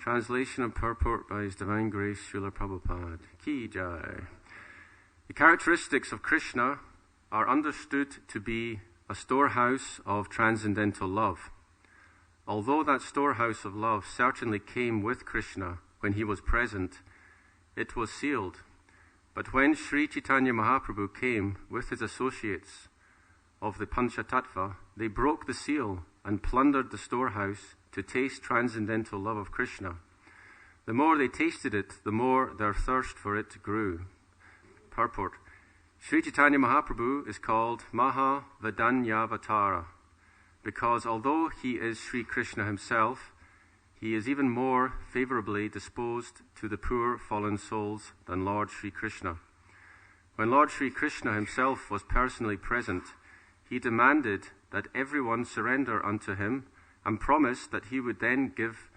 Translation and purport by His Divine Grace Srila Prabhupada. Ki Jai. The characteristics of Krishna are understood to be a storehouse of transcendental love. Although that storehouse of love certainly came with Krishna when he was present, it was sealed. But when Sri Chaitanya Mahaprabhu came with his associates of the Panchatattva, they broke the seal and plundered the storehouse to taste transcendental love of Krishna. The more they tasted it, the more their thirst for it grew. Purport. Sri Chaitanya Mahaprabhu is called Maha Vedanyavatara because although he is Sri Krishna himself, he is even more favorably disposed to the poor fallen souls than Lord Sri Krishna. When Lord Sri Krishna himself was personally present, he demanded that everyone surrender unto him and promised that he would then give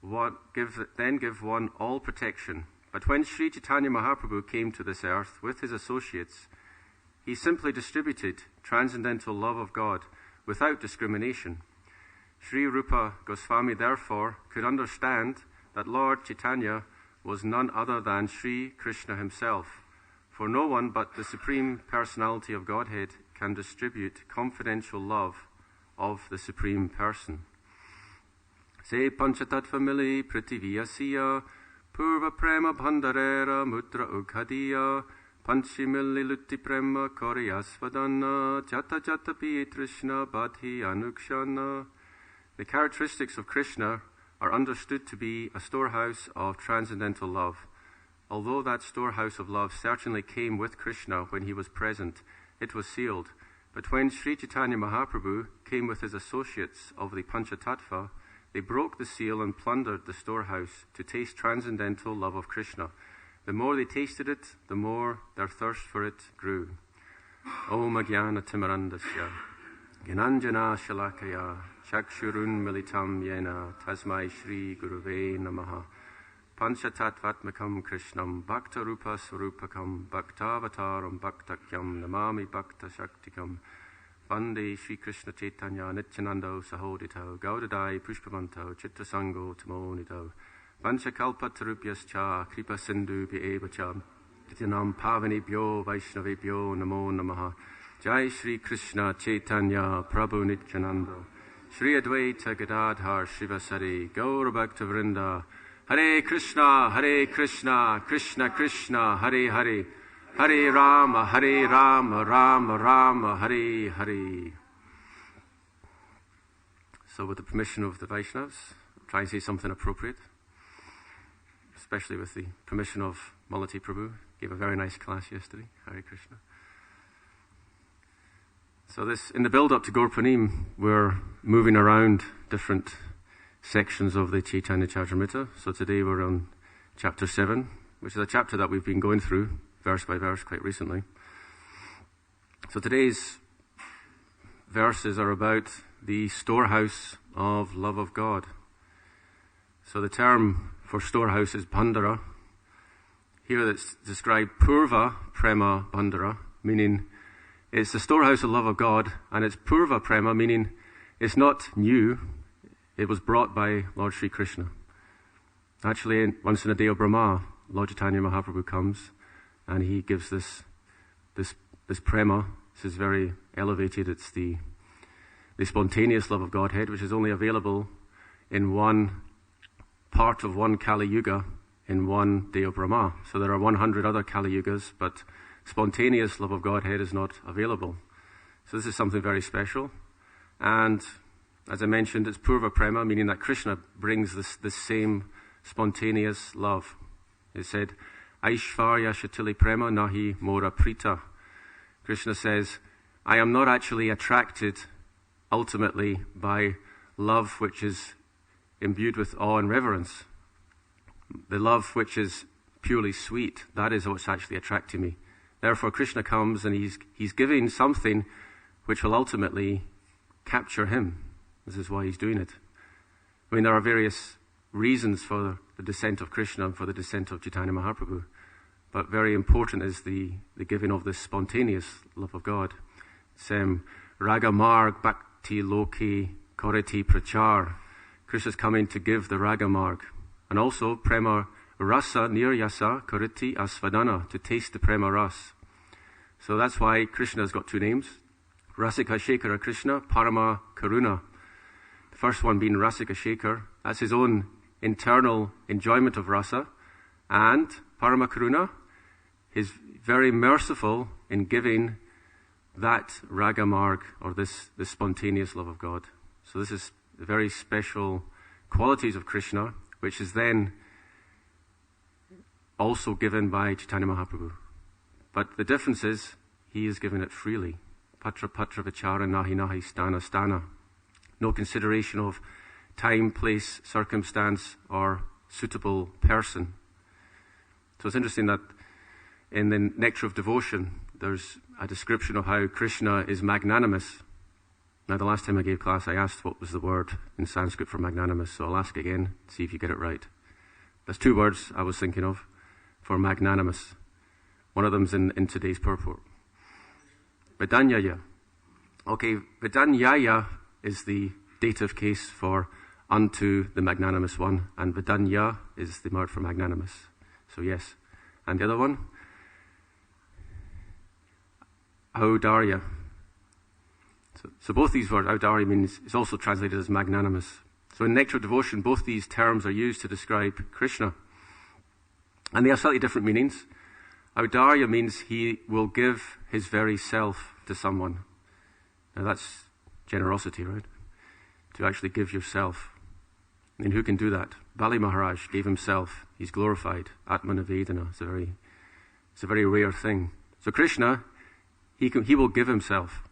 one all protection. But when Sri Chaitanya Mahaprabhu came to this earth with his associates, he simply distributed transcendental love of God without discrimination. Sri Rupa Goswami therefore could understand that Lord Chaitanya was none other than Sri Krishna himself, for no one but the Supreme Personality of Godhead can distribute confidential love of the Supreme Person. Se panchatattva mili prithiviyasya purva prema bhandarera mudra ughadiya panchi mili lutti prema koriyasvadana jata jata pi trishna badhi anukshana. The characteristics of Krishna are understood to be a storehouse of transcendental love. Although that storehouse of love certainly came with Krishna when he was present, it was sealed. But when Sri Chaitanya Mahaprabhu came with his associates of the Panchatattva, they broke the seal and plundered the storehouse to taste transcendental love of Krishna. The more they tasted it, the more their thirst for it grew. Om Jnana Timirandasya Gyananjana Shalakaya Chakshurun Militam Yena Tasmai Shri Guruve Namaha Panchatattvatmakam Krishnam Bhakta Rupa Swarupakam Bhaktavataram Bhaktakyam Namami Bhakta Shaktikam Vande Shri Krishna Chaitanya Nityanando Sahodito Gaudadai Pushpavanto Chittasango Tamonito Vanchakalpatarupyascha Kripa Sindhu Bhyevacha Tityanam Pavanebhyo Vaishnavebhyo Namo Namaha Jai Shri Krishna Chaitanya Prabhu Nityananda Shri Advaita Gadadhar Shivasari Gaura Bhakta Vrinda Hare Krishna, Krishna Krishna, Hare Hare, Hare Rama, Rama Rama, Hare Hare. So with the permission of the Vaishnavas, I'll try and say something appropriate, especially with the permission of Malati Prabhu. Gave a very nice class yesterday, Hare Krishna. So this, in the build-up to Gaur Punim, we're moving around different sections of the Chaitanya Charitamrita. So today we're on chapter 7, which is a chapter that we've been going through verse by verse quite recently. So today's verses are about the storehouse of love of God. So the term for storehouse is Bhandara. Here it's described Purva Prema Bhandara, meaning it's the storehouse of love of God, and it's Purva Prema, meaning it's not new. It was brought by Lord Sri Krishna. Actually, once in a day of Brahma, Lord Chaitanya Mahaprabhu comes and he gives this prema. This is very elevated. It's the spontaneous love of Godhead, which is only available in one part of one Kali Yuga in one day of Brahma. So there are 100 other Kali Yugas, but spontaneous love of Godhead is not available. So this is something very special. And as I mentioned, it's Purva Prema, meaning that Krishna brings this same spontaneous love. It said, Aishvarya Shatili Prema Nahi Mora Prita. Krishna says, I am not actually attracted ultimately by love which is imbued with awe and reverence. The love which is purely sweet, that is what's actually attracting me. Therefore Krishna comes and he's giving something which will ultimately capture him. This is why he's doing it. I mean, there are various reasons for the descent of Krishna and for the descent of Chaitanya Mahaprabhu. But very important is the giving of this spontaneous love of God. It's Raga Marg Bhakti Loki Koreti Prachar. Krishna's coming to give the Raga Marg. And also prema rasa niryasa kariti asvadana, to taste the prema ras. So that's why Krishna's got two names. Rasika Shekhara Krishna, Parama Karuna. The first one being Rasika Shekhar, that's his own internal enjoyment of rasa. And Parama Karuna, he's very merciful in giving that raga marg, or this spontaneous love of God. So this is the very special qualities of Krishna, which is then also given by Chaitanya Mahaprabhu. But the difference is, he is given it freely. Patra patra vichara nahi nahi stana stana. No consideration of time, place, circumstance, or suitable person. So it's interesting that in the Nectar of Devotion, there's a description of how Krishna is magnanimous. Now, the last time I gave class, I asked what was the word in Sanskrit for magnanimous, so I'll ask again, see if you get it right. There's two words I was thinking of for magnanimous. One of them's in today's purport. Vidanyaya. Okay, Vidanyaya is the dative case for unto the magnanimous one, and Vidanya is the word for magnanimous. So yes. And the other one? Audarya. So both these words, Audarya means, is also translated as magnanimous. So in Nectar of Devotion, both these terms are used to describe Krishna. And they have slightly different meanings. Audarya means he will give his very self to someone. Now that's generosity, right? To actually give yourself. And who can do that? Bali Maharaj gave himself. He's glorified. Atmanavedana. It's a very rare thing. So Krishna, he will give himself.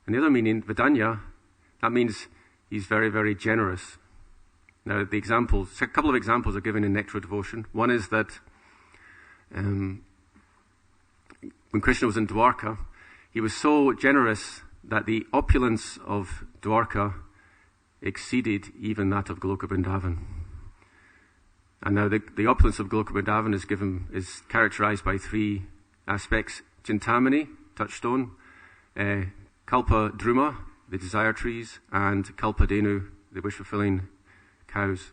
And the other meaning, Vidanya, that means he's very, very generous. Now, a couple of examples are given in Nectar of Devotion. One is that when Krishna was in Dwarka, he was so generous that the opulence of Dwarka exceeded even that of Goloka Vrindavan. And now the opulence of Goloka Vrindavan is characterized by three aspects: Chintamani, touchstone, Kalpa Druma, the desire trees, and Kalpa Denu, the wish-fulfilling cows.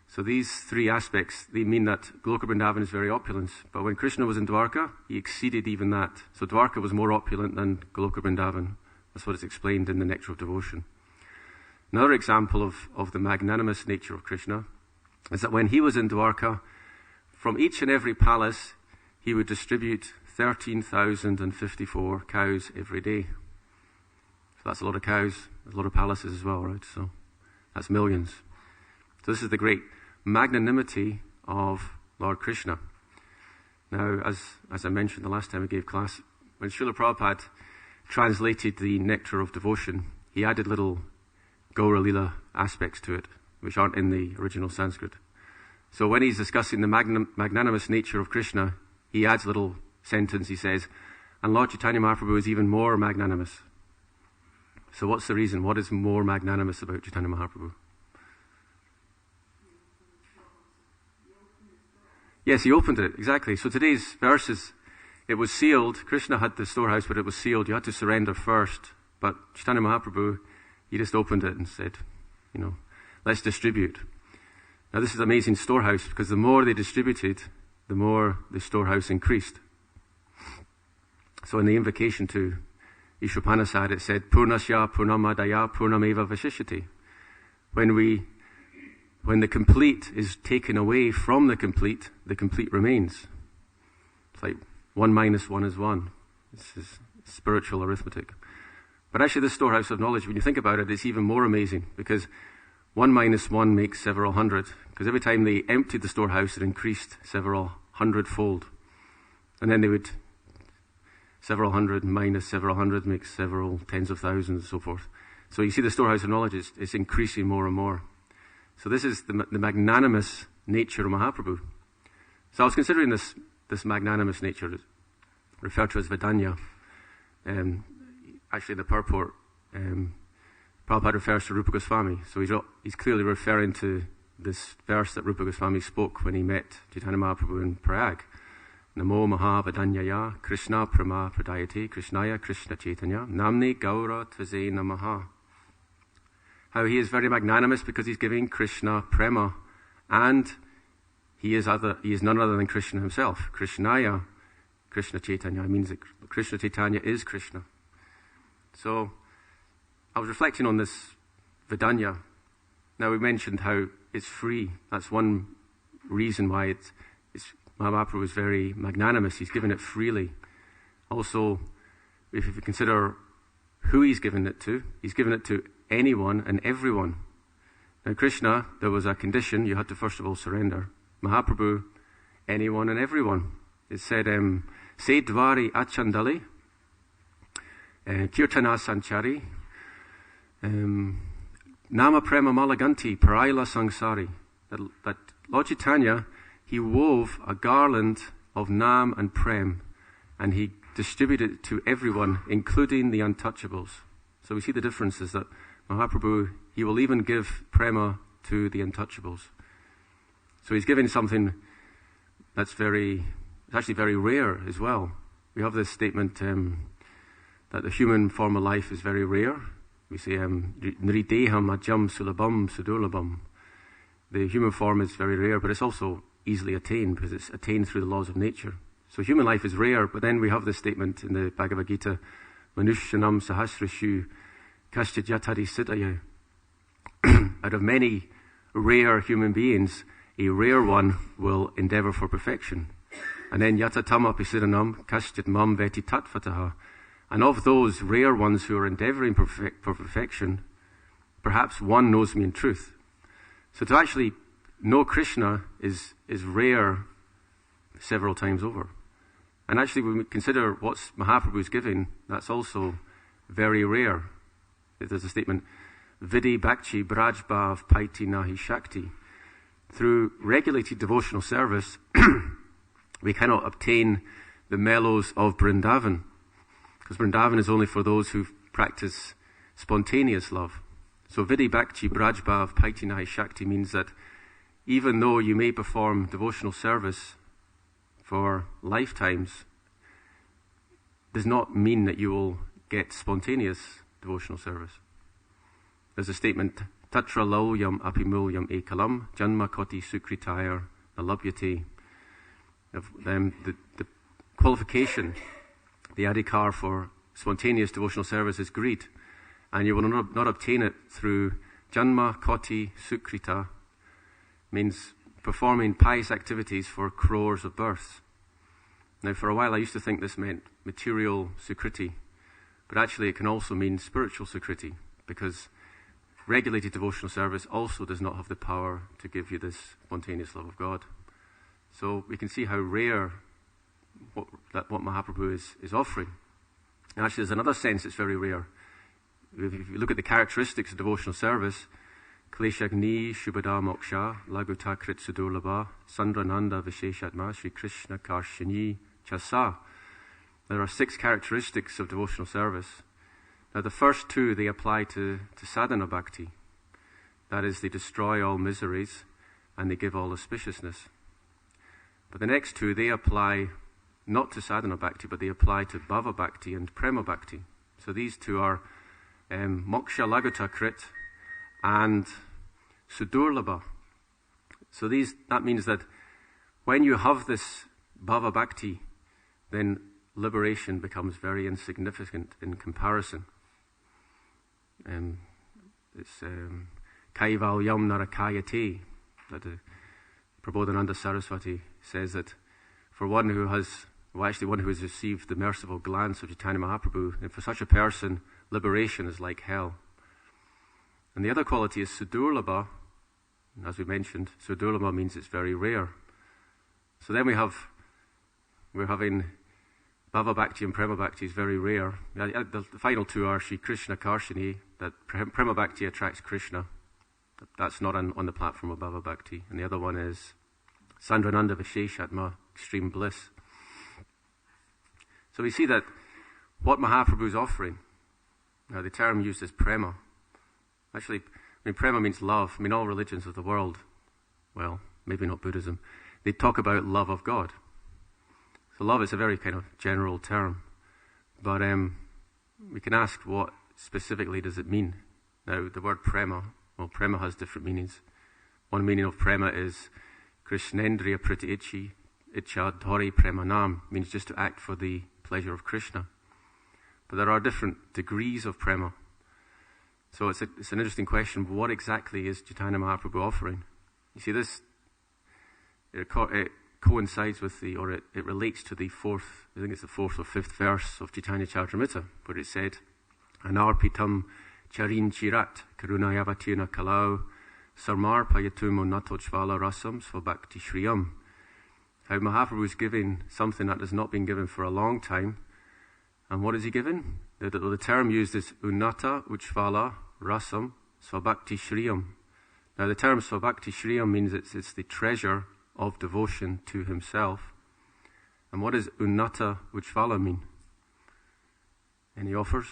So these three aspects, they mean that Goloka Vrindavan is very opulent. But when Krishna was in Dwarka, he exceeded even that. So Dwarka was more opulent than Goloka Vrindavan. That's what is explained in the Nectar of Devotion. Another example of the magnanimous nature of Krishna is that when he was in Dwarka, from each and every palace, he would distribute 13,054 cows every day. So that's a lot of cows, a lot of palaces as well, right? So that's millions. So this is the great magnanimity of Lord Krishna. Now, as I mentioned the last time I gave class, when Srila Prabhupada translated the Nectar of Devotion, he added little Gaura Lila aspects to it, which aren't in the original Sanskrit. So when he's discussing the magnanimous nature of Krishna, he adds a little sentence. He says, and Lord Chaitanya Mahaprabhu is even more magnanimous. So what's the reason? What is more magnanimous about Chaitanya Mahaprabhu? Yes, he opened it, exactly. So today's verses, it was sealed. Krishna had the storehouse, but it was sealed. You had to surrender first. But Chaitanya Mahaprabhu, he just opened it and said, let's distribute. Now this is an amazing storehouse, because the more they distributed, the more the storehouse increased. So in the invocation to Ishwapanasad, it said, Purnasya Purnamadaya Purnameva Vashishyati. When the complete is taken away from the complete remains. It's like 1 minus 1 is 1. This is spiritual arithmetic. But actually this storehouse of knowledge, when you think about it, it's even more amazing, because 1 minus 1 makes several hundred. Because every time they emptied the storehouse, it increased several hundredfold. And then they would, several hundred minus several hundred makes several tens of thousands and so forth. So you see the storehouse of knowledge is increasing more and more. So this is the magnanimous nature of Mahaprabhu. So I was considering this magnanimous nature, referred to as Vidanya. Actually, the purport, Prabhupada refers to Rupa Goswami. So he's clearly referring to this verse that Rupa Goswami spoke when he met Chaitanya Mahaprabhu in Prayag. Namo Maha Vidanyaya Krishna Prama Pradayate Krishnaya Krishna Chaitanya Namni Gaura Taze Namaha. How he is very magnanimous because he's giving Krishna prema And he is none other than Krishna himself. Krishnaya, Krishna Chaitanya, means that Krishna Chaitanya is Krishna. So I was reflecting on this Vidanya. Now we mentioned how it's free. That's one reason why it's Mahaprabhu is very magnanimous. He's given it freely. Also, if you consider who he's given it to, he's given it to anyone and everyone. Now Krishna, there was a condition. You had to first of all surrender. Mahaprabhu, anyone and everyone. It said, Se dvari achandali, kirtana sanchari, nama prema malaganti, paraila sangsari. That Lord Chaitanya, he wove a garland of Nam and Prem, and he distributed it to everyone, including the untouchables. So we see the differences that Mahaprabhu, he will even give Prema to the untouchables. So he's giving something that's actually very rare as well. We have this statement that the human form of life is very rare. We say, Nrideham ajam sulabam sudurlabam. The human form is very rare, but it's also easily attained because it's attained through the laws of nature. So human life is rare, but then we have this statement in the Bhagavad Gita, Manushyanam sahasrashu kaschajatari siddhaya. Out of many rare human beings, a rare one will endeavor for perfection. And then yatatam apisidanam kaschat mam veti tattvataha. And of those rare ones who are endeavoring for perfection, perhaps one knows me in truth. So to actually know Krishna is rare several times over. And actually, when we consider what Mahaprabhu's giving, that's also very rare. There's a statement, Vidi Bhakti Brajbhav Paiti Nahi Shakti. Through regulated devotional service, we cannot obtain the mellows of Vrindavan, because Vrindavan is only for those who practice spontaneous love. So Vidi Bhakti Brajbhav Paiti Nahi Shakti means that even though you may perform devotional service for lifetimes, does not mean that you will get spontaneous devotional service. There's a statement, Tatra laulyam apimulyam ekalam janma koti sukritayar nalabhyate. The qualification, the adhikar for spontaneous devotional service is greed, and you will not obtain it through janma koti sukrita, means performing pious activities for crores of births. Now, for a while I used to think this meant material sukriti, but actually it can also mean spiritual sukriti, because regulated devotional service also does not have the power to give you this spontaneous love of God. So we can see how rare what Mahaprabhu is offering. And actually there's another sense it's very rare. If you look at the characteristics of devotional service, Kleshagni Shubhada Moksha Laguta Krit Sudurlabha Sandrananda Visheshatma Sri Krishna Karshini Chasa. There are 6 characteristics of devotional service. Now the first 2, they apply to sadhana bhakti. That is, they destroy all miseries and they give all auspiciousness. But the next 2, they apply not to sadhana bhakti, but they apply to bhava bhakti and prema bhakti. So these 2 are moksha laguta krit and sudurlabha. So that means that when you have this bhava bhakti, then liberation becomes very insignificant in comparison. It's kaivalyam narakayate, that Prabodhananda Saraswati says that for one who has received the merciful glance of Chaitanya Mahaprabhu, and for such a person, liberation is like hell. And the other quality is sudurlabha. As we mentioned, sudurlabha means it's very rare. So then we're having bhava bhakti and prema bhakti is very rare. The final 2 are Sri Krishna Karshini, that prema bhakti attracts Krishna. That's not on the platform of bhava bhakti. And the other one is Sandrananda Visheshatma, extreme bliss. So we see that what Mahaprabhu is offering, now the term used is prema. Actually, prema means love. All religions of the world, well, maybe not Buddhism, they talk about love of God. So love is a very kind of general term. But we can ask, what specifically does it mean? Now, the word prema, well, prema has different meanings. One meaning of prema is Krishnendriya priti icha dhori premanam, means just to act for the pleasure of Krishna. But there are different degrees of prema. So it's an interesting question. What exactly is Chaitanya Mahaprabhu offering? You see, this it coincides with it relates to the fourth or fifth verse of Chaitanya Charitamrita, where it said, Anarpitam charin chirat karunayavatirna kalau sarmar payatum natochvala rasam svabhakti shriyam. How Mahaprabhu is giving something that has not been given for a long time. And what is he giving? The term used is unnata uchvala rasam svabhakti shriyam. Now the term svabhakti shriyam means it's the treasure of devotion to himself. And what does unnata uchvala mean? Any offers?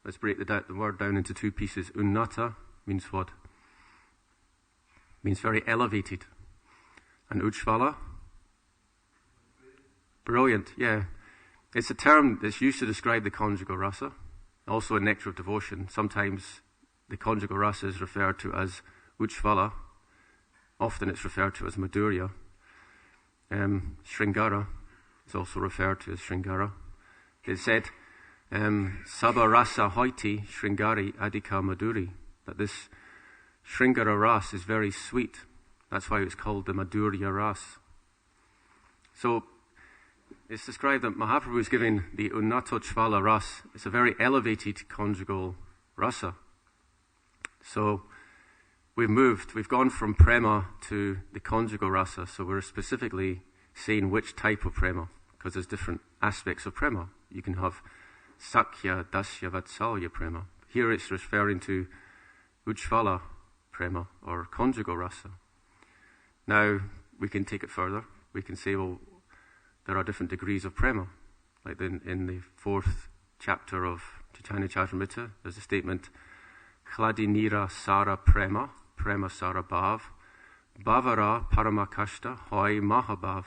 Let's break the word down into two pieces. Unnata means what? Means very elevated. And uchvala? Brilliant, yeah. It's a term that's used to describe the conjugal rasa, also a nectar of devotion. Sometimes the conjugal rasa is referred to as uchvala. Often it's referred to as madhurya. Shringara is also referred to as shringara. It said, Sabha rasa hoiti shringari adhika madhuri, that this shringara ras is very sweet. That's why it's called the madhurya ras. So it's described that Mahaprabhu is giving the unnato chvala ras. It's a very elevated conjugal rasa. So we've gone from prema to the conjugal rasa. So we're specifically saying which type of prema, because there's different aspects of prema. You can have sakya, dasya, vatsalya prema. Here it's referring to uchvala prema, or conjugal rasa. Now, we can take it further. We can say, well, there are different degrees of prema. Like in the fourth chapter of Chaitanya Charitamrita, there's a statement, Khladinira sara prema, prema sara bhav, bhavara paramakashta hoi mahabhav.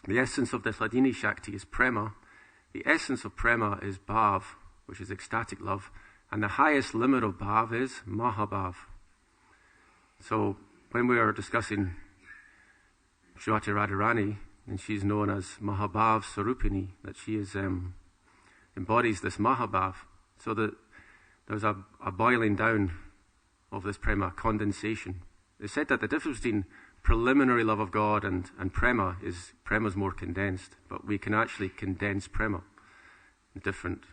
The essence of the Hladini Shakti is prema. The essence of prema is bhav, which is ecstatic love. And the highest limit of bhav is mahabhav. So, when we are discussing Srimati Radharani, and she's known as Mahabhav Sarupini, that she is embodies this Mahabhav, so that there's a boiling down of this prema, condensation. It's said that the difference between preliminary love of God and prema is prema's more condensed, but we can actually condense prema in different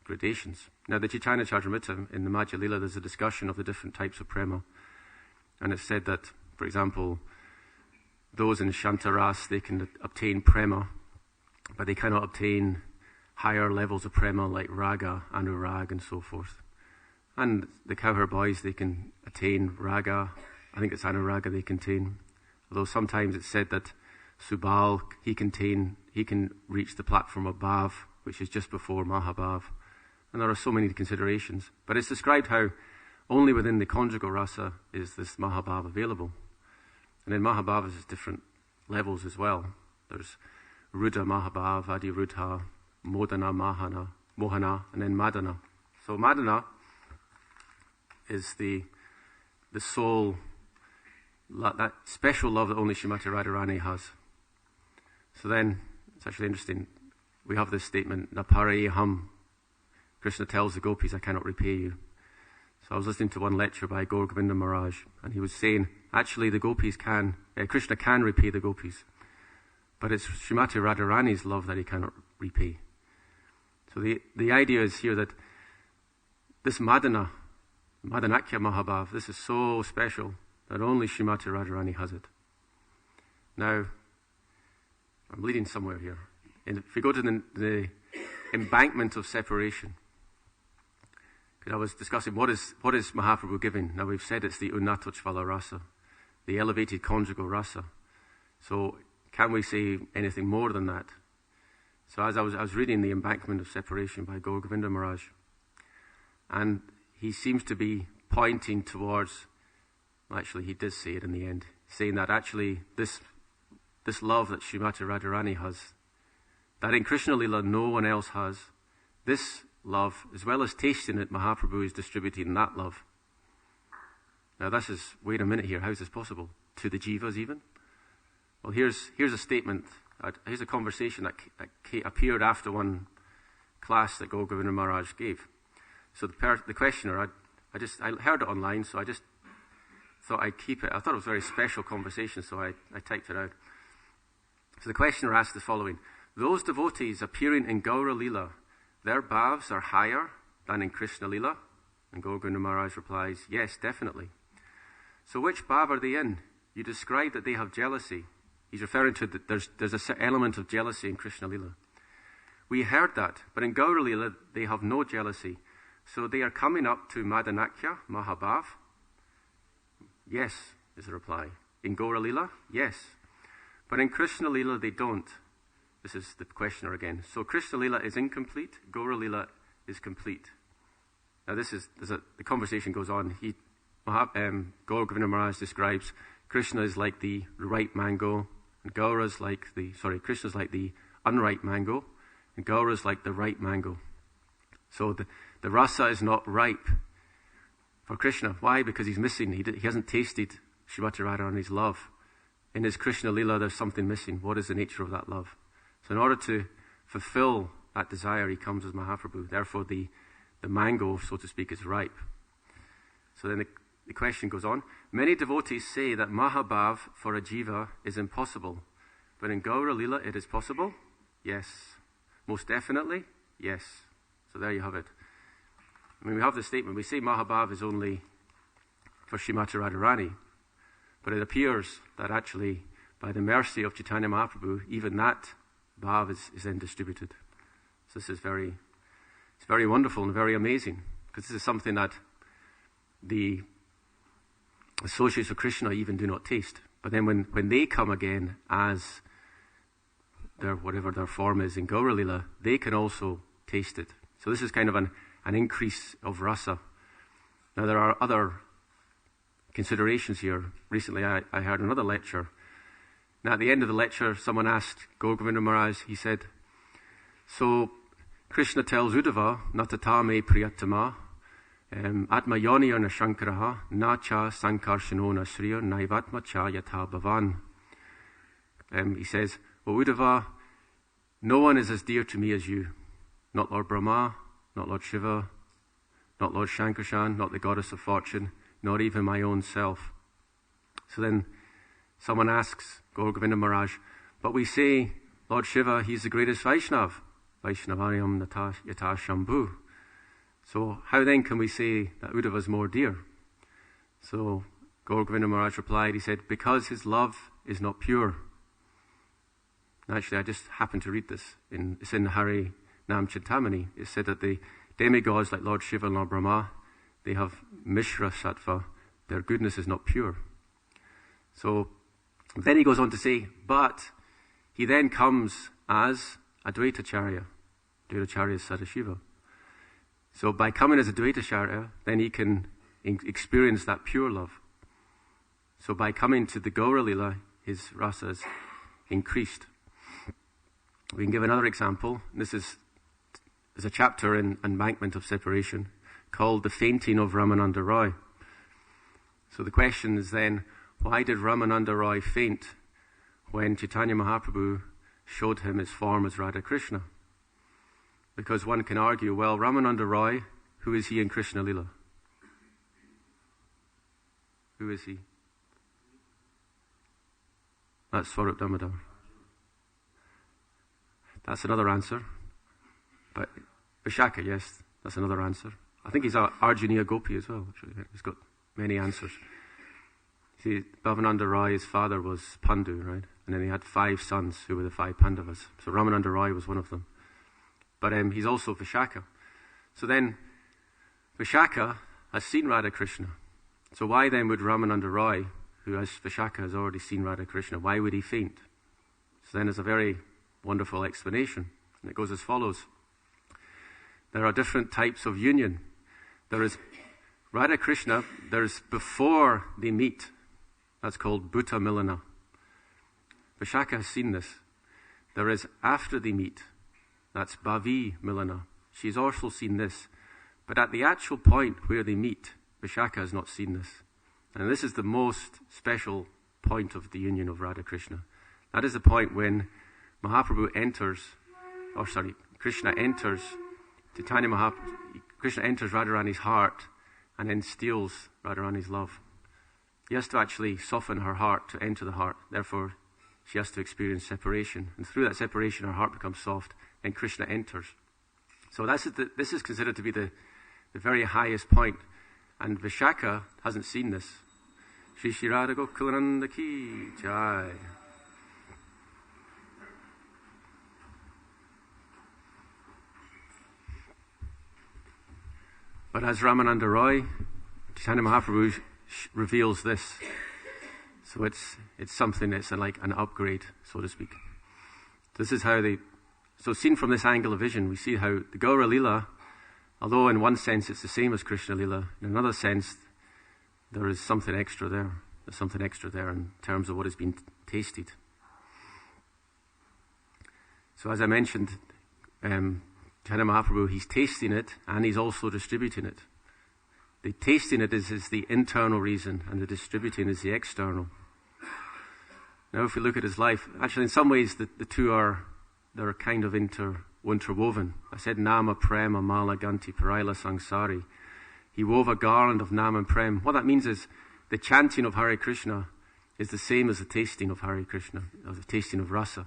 gradations. Now, the Chaitanya Charitamrita, in the Madhya Lila, there's a discussion of the different types of prema. And it's said that, for example, those in Shantaras, they can obtain prema, but they cannot obtain higher levels of prema like raga, anurag, and so forth. And the cowherd boys, they can attain raga. I think it's anuraga they contain. Although sometimes it's said that Subal, he can reach the platform of bhav, which is just before mahabhav. And there are so many considerations. But it's described how only within the conjugal rasa is this mahabhav available. And in mahabhav there's different levels as well. There's rudha mahabhav, adi rudha, modana mohana, and then madana. So madana is the soul, that special love that only Srimati Radharani has. So then, it's actually interesting, we have this statement, naparayaham. Krishna tells the gopis, I cannot repay you. So I was listening to one lecture by Govinda Maharaj, and he was saying, actually the gopis Krishna can repay the gopis, but it's Srimati Radharani's love that he cannot repay. So the idea is here that this Madanakya Mahabhav, this is so special that only Srimati Radharani has it. Now, I'm leading somewhere here. And if we go to the embankment of separation, because I was discussing what is Mahaprabhu giving. Now we've said it's the Unnatochvala rasa, the elevated conjugal rasa. So can we say anything more than that? So as I was reading the embankment of separation by Govinda Maharaj, and he seems to be pointing towards, well, actually he did say it in the end, saying that actually this love that Srimati Radharani has, that in Krishna Lila no one else has, this love, as well as tasting it, Mahaprabhu is distributing that love. Now this is, wait a minute here, how is this possible? To the jivas even? Well, here's a statement, here's a conversation that appeared after one class that Govinda Maharaj gave. So the questioner, I heard it online, so I just thought I'd keep it. I thought it was a very special conversation, so I typed it out. So the questioner asked the following: those devotees appearing in Gaura Lila, their bhavs are higher than in Krishna Lila? And Govinda Maharaj replies, yes, definitely. So which bhav are they in? You describe that they have jealousy. He's referring to that there's an element of jealousy in Krishna Lila. We heard that, but in Gaura Lila they have no jealousy. So they are coming up to Madanakya, Mahabhav? Yes, is the reply. In Gaura Lila? Yes. But in Krishna Lila they don't. This is the questioner again. So Krishna Lila is incomplete, Gaura Lila is complete. Now the conversation goes on. Govinda Maharaj describes Krishna is like the ripe mango, and Gaura's like Krishna's like the unripe mango, and Gaura's like the ripe mango. So the rasa is not ripe for Krishna. Why? Because he's missing. He hasn't tasted Srimati Radharani's love. In his Krishna Lila, there's something missing. What is the nature of that love? So in order to fulfill that desire, he comes as Mahaprabhu. Therefore, the mango, so to speak, is ripe. So then the question goes on. Many devotees say that Mahabhav for a jiva is impossible. But in Gaura Lila, it is possible? Yes. Most definitely? Yes. So there you have it. I mean, we have the statement. We say Mahabhav is only for Srimati Radharani. But it appears that actually, by the mercy of Chaitanya Mahaprabhu, even that bhav is then distributed. So this is very wonderful and very amazing, because this is something that the associates of Krishna even do not taste. But then when they come again as whatever their form is in Gaura Lila, they can also taste it. So this is kind of an increase of rasa. Now there are other considerations here. Recently I heard another lecture. Now at the end of the lecture, someone asked Govinda Maharaj, he said, so Krishna tells Uddhava, natatame priyatama, atma yoni na shankaraha, na cha sankarshano na sriya, naivatma cha yatha bhavan. He says, well, Uddhava, no one is as dear to me as you. Not Lord Brahma, not Lord Shiva, not Lord Shankarshan, not the goddess of fortune, not even my own self. So then someone asks Govinda Maharaj, but we say Lord Shiva, he's the greatest Vaishnav. Vaishnavayam yata shambhu. So how then can we say that Uddhava is more dear? So Govinda Maharaj replied, he said, because his love is not pure. And actually, I just happened to read this. It's in Hari Nam Chintamani. It said that the demigods like Lord Shiva and Lord Brahma, they have Mishra Sattva. Their goodness is not pure. So then he goes on to say, but he then comes as Advaitacharya. Advaitacharya is Sadashiva. So by coming as Advaitacharya, then he can experience that pure love. So by coming to the Gaura Lila, his rasa is increased. We can give another example. This is a chapter in Embankment of Separation called The Fainting of Ramananda Roy. So the question is then, why did Ramananda Roy faint when Chaitanya Mahaprabhu showed him his form as Radha Krishna? Because one can argue, well, Ramananda Roy, who is he in Krishna Lila? Who is he? That's Swarup Damodar. That's another answer. But Vishaka, yes, that's another answer. I think he's Arjuniya Gopi as well. Actually. He's got many answers. See, Bhavananda Roy's father was Pandu, right? And then he had 5 sons who were the 5 Pandavas. So Ramananda Roy was one of them. But he's also Vishaka. So then Vishaka has seen Radha Krishna. So why then would Ramananda Roy, who as Vishaka has already seen Radha Krishna, why would he faint? So then there's a very wonderful explanation. And it goes as follows. There are different types of union. There is Radha Krishna, there's before they meet. That's called Bhuta Milana. Vishaka has seen this. There is after they meet. That's Bhavi Milana. She's also seen this. But at the actual point where they meet, Vishaka has not seen this. And this is the most special point of the union of Radha Krishna. That is the point when Krishna enters Chaitanya Mahaprabhu. Krishna enters Radharani's heart and then steals Radharani's love. He has to actually soften her heart to enter the heart. Therefore, she has to experience separation. And through that separation, her heart becomes soft, and Krishna enters. So this is considered to be the very highest point. And Vishaka hasn't seen this. Shri Shri Radha Gokulananda Ki Jai. But as Ramananda Roy, Chaitanya Mahaprabhu reveals this. So it's something that's like an upgrade, so to speak. This is how so seen from this angle of vision, we see how the Gaura Lila, although in one sense it's the same as Krishna Lila, in another sense there is something extra there. There's something extra there in terms of what has been tasted. So as I mentioned, Chaitanya Mahaprabhu, he's tasting it and he's also distributing it. The tasting it is the internal reason, and the distributing is the external. Now if we look at his life, actually in some ways the two they're kind of interwoven. I said Nama, Prema, Mala, Ganti, Paraila, Sangsari. He wove a garland of Nama and Prem. What that means is the chanting of Hare Krishna is the same as the tasting of Hare Krishna, or the tasting of rasa.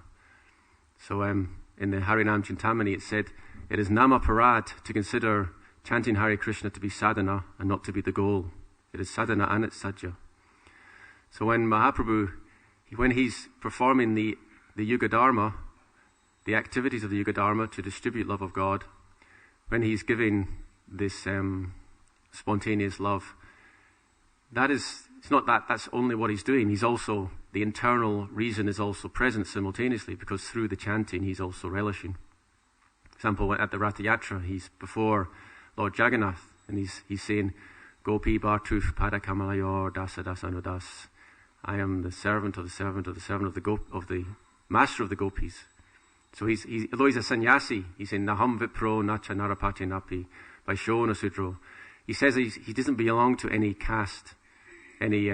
So in the Harinam Chintamani it said, it is Nama Parad to consider chanting Hare Krishna to be sadhana and not to be the goal. It is sadhana and it's sajja. So when Mahaprabhu, when he's performing the Yuga Dharma, the activities of the Yuga Dharma to distribute love of God, when he's giving this spontaneous love, it's not that's only what he's doing. He's also, the internal reason is also present simultaneously, because through the chanting he's also relishing. For example, at the Ratha Yatra, he's before Lord Jagannath, and he's saying, Gopi Bhartuf Pada Kamalayor Dasa Dasa Anudas. I am the servant of the servant of the servant of the master of the gopis. So although he's a sannyasi, he's in Naham Vipro Nacha Narapati Napi by Shona Sudro. He says he doesn't belong to any caste, any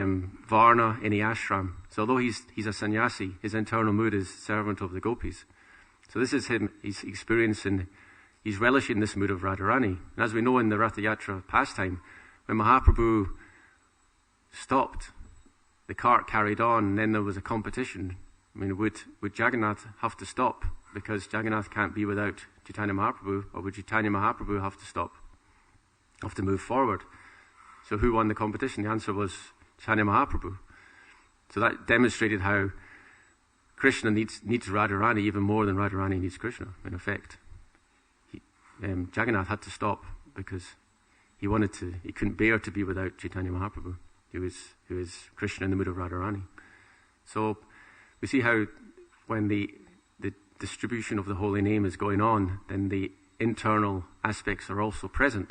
varna, any ashram. So although he's a sannyasi, his internal mood is servant of the gopis. So this is him, he's relishing this mood of Radharani. And as we know in the Ratha Yatra pastime, when Mahaprabhu stopped, the cart carried on, and then there was a competition. I mean, would Jagannath have to stop because Jagannath can't be without Chaitanya Mahaprabhu, or would Chaitanya Mahaprabhu have to stop, have to move forward? So who won the competition? The answer was Chaitanya Mahaprabhu. So that demonstrated how Krishna needs Radharani even more than Radharani needs Krishna, in effect. Jagannath had to stop because he couldn't bear to be without Chaitanya Mahaprabhu, who is Krishna in the mood of Radharani. So we see how when the distribution of the holy name is going on, then the internal aspects are also present.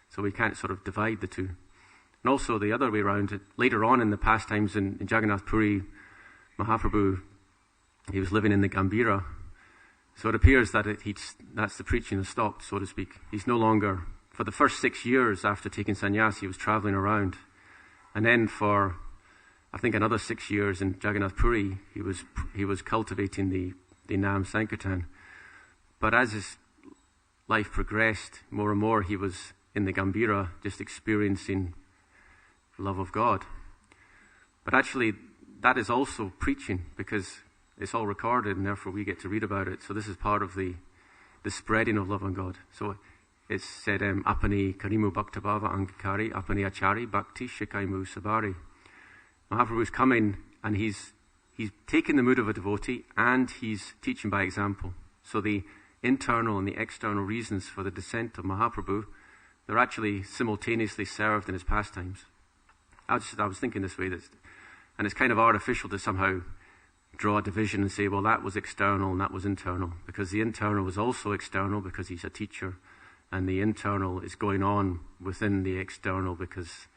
So we can't sort of divide the two. And also the other way around, later on in the pastimes in Jagannath Puri, Mahaprabhu, he was living in the Gambhira. So it appears that that's the preaching has stopped, so to speak. He's no longer, for the first 6 years after taking sannyas, he was traveling around. And then for, I think, another 6 years in Jagannath Puri, he was cultivating the Nam Sankirtan. But as his life progressed, more and more he was in the Gambhira, just experiencing the love of God. But actually, that is also preaching, because it's all recorded, and therefore we get to read about it. So this is part of the spreading of love on God. So it's said, Apani Karimu Bhaktabhava Angikari, Apani Achari Bhakti Shikaimu Sabari. Mahaprabhu's coming, and he's taking the mood of a devotee, and he's teaching by example. So the internal and the external reasons for the descent of Mahaprabhu, they're actually simultaneously served in his pastimes. I was thinking this way, and it's kind of artificial to somehow draw a division and say, well, that was external and that was internal, because the internal was also external because he's a teacher, and the internal is going on within the external because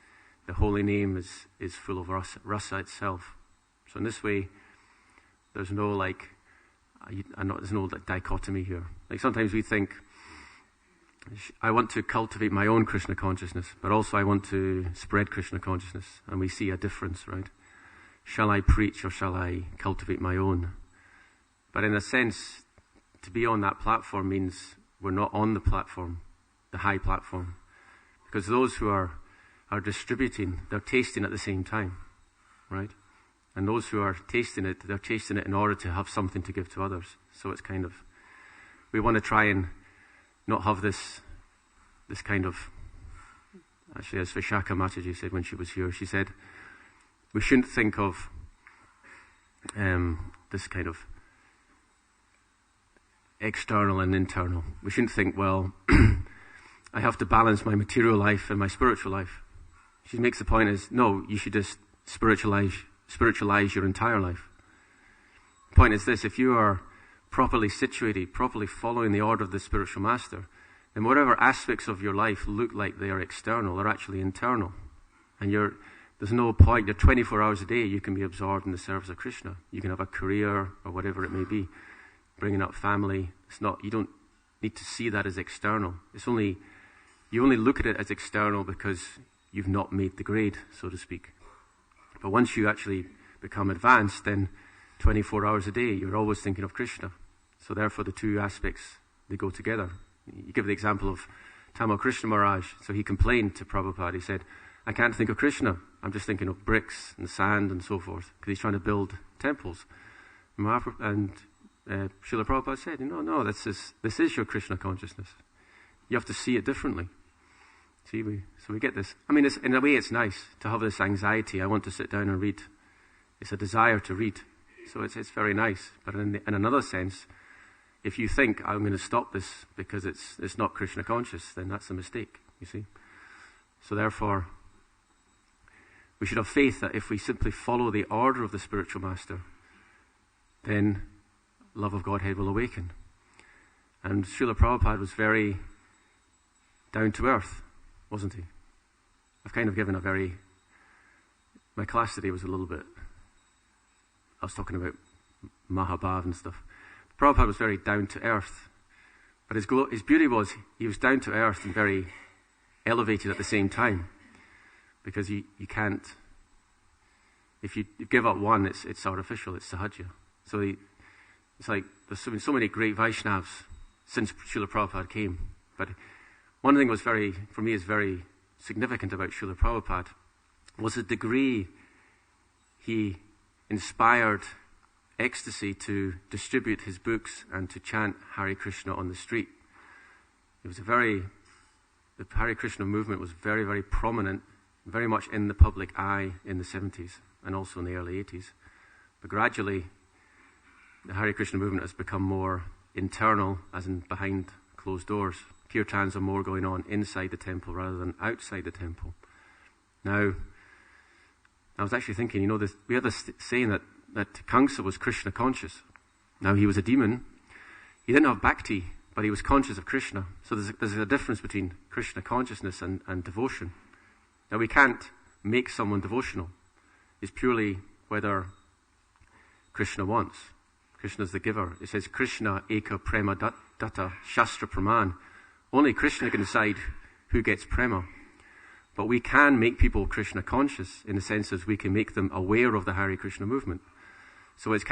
the holy name is full of rasa itself. So in this way, there's no dichotomy here. Like sometimes we think, I want to cultivate my own Krishna consciousness, but also I want to spread Krishna consciousness. And we see a difference, right? Shall I preach or shall I cultivate my own? But in a sense, to be on that platform means we're not on the platform, the high platform. Because those who are distributing, they're tasting at the same time, right? And those who are tasting it, they're tasting it in order to have something to give to others. So it's kind of, we want to try and not have this kind of, actually as Vishaka Mataji said when she was here, she said, we shouldn't think of this kind of external and internal. We shouldn't think, well, I have to balance my material life and my spiritual life. She makes the point is, no, you should just spiritualize your entire life. The point is this, if you are properly situated, properly following the order of the spiritual master, then whatever aspects of your life look like they are external, they're actually internal. And there's no point, you're 24 hours a day, you can be absorbed in the service of Krishna. You can have a career or whatever it may be, bringing up family. You don't need to see that as external. You only look at it as external because you've not made the grade, so to speak. But once you actually become advanced, then 24 hours a day, you're always thinking of Krishna. So therefore, the two aspects, they go together. You give the example of Tamal Krishna Maharaj. So he complained to Prabhupada. He said, I can't think of Krishna. I'm just thinking of bricks and sand and so forth, because he's trying to build temples. And Srila Prabhupada said, no, this is your Krishna consciousness. You have to see it differently. See, so we get this. I mean, in a way, it's nice to have this anxiety. I want to sit down and read. It's a desire to read. So it's very nice. But in another sense, if you think, I'm going to stop this because it's not Krishna conscious, then that's a mistake, you see. So therefore, we should have faith that if we simply follow the order of the spiritual master, then love of Godhead will awaken. And Srila Prabhupada was very down to earth, wasn't he? I've kind of given my class today was a little bit, I was talking about Mahabhav and stuff. Prabhupada was very down to earth. But his beauty was, he was down to earth and very elevated at the same time. Because you can't, if you give up one, it's artificial, it's sahaja. So it's like, there's been so many great Vaishnavas since Srila Prabhupada came. But one thing was for me is very significant about Srila Prabhupada was the degree he inspired ecstasy to distribute his books and to chant Hare Krishna on the street. The Hare Krishna movement was very, very prominent, very much in the public eye in the 70s and also in the early 80s. But gradually, the Hare Krishna movement has become more internal, as in behind closed doors. Kirtans are more going on inside the temple rather than outside the temple. Now, I was actually thinking, we had this saying that Kamsa was Krishna conscious. Now, he was a demon. He didn't have bhakti, but he was conscious of Krishna. So there's a difference between Krishna consciousness and devotion. Now, we can't make someone devotional. It's purely whether Krishna wants. Krishna's the giver. It says, Krishna eka prema datta shastra praman. Only Krishna can decide who gets prema. But we can make people Krishna conscious in the sense as we can make them aware of the Hare Krishna movement. So it's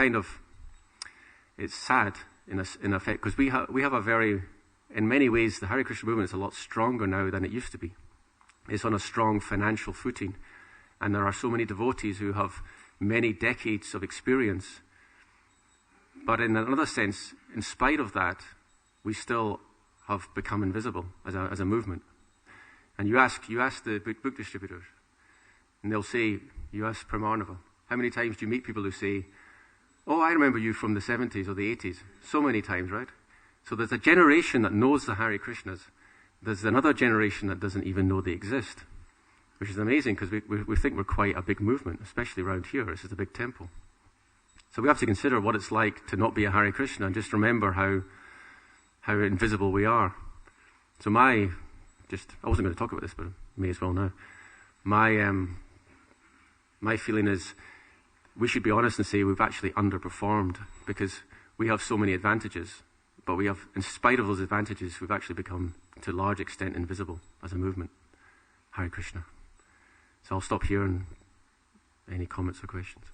sad in effect, because we have in many ways, the Hare Krishna movement is a lot stronger now than it used to be. It's on a strong financial footing. And there are so many devotees who have many decades of experience. But in another sense, in spite of that, we still have become invisible as a movement. And you ask the book distributors, and they'll say, you ask Pramarnava, how many times do you meet people who say, oh, I remember you from the 70s or the 80s? So many times, right? So there's a generation that knows the Hare Krishnas. There's another generation that doesn't even know they exist, which is amazing because we think we're quite a big movement, especially around here. This is a big temple. So we have to consider what it's like to not be a Hare Krishna and just remember how invisible we are. So I wasn't going to talk about this, but I may as well now. My feeling is we should be honest and say we've actually underperformed because we have so many advantages. But we have, in spite of those advantages, we've actually become, to a large extent, invisible as a movement. Hare Krishna. So I'll stop here and any comments or questions.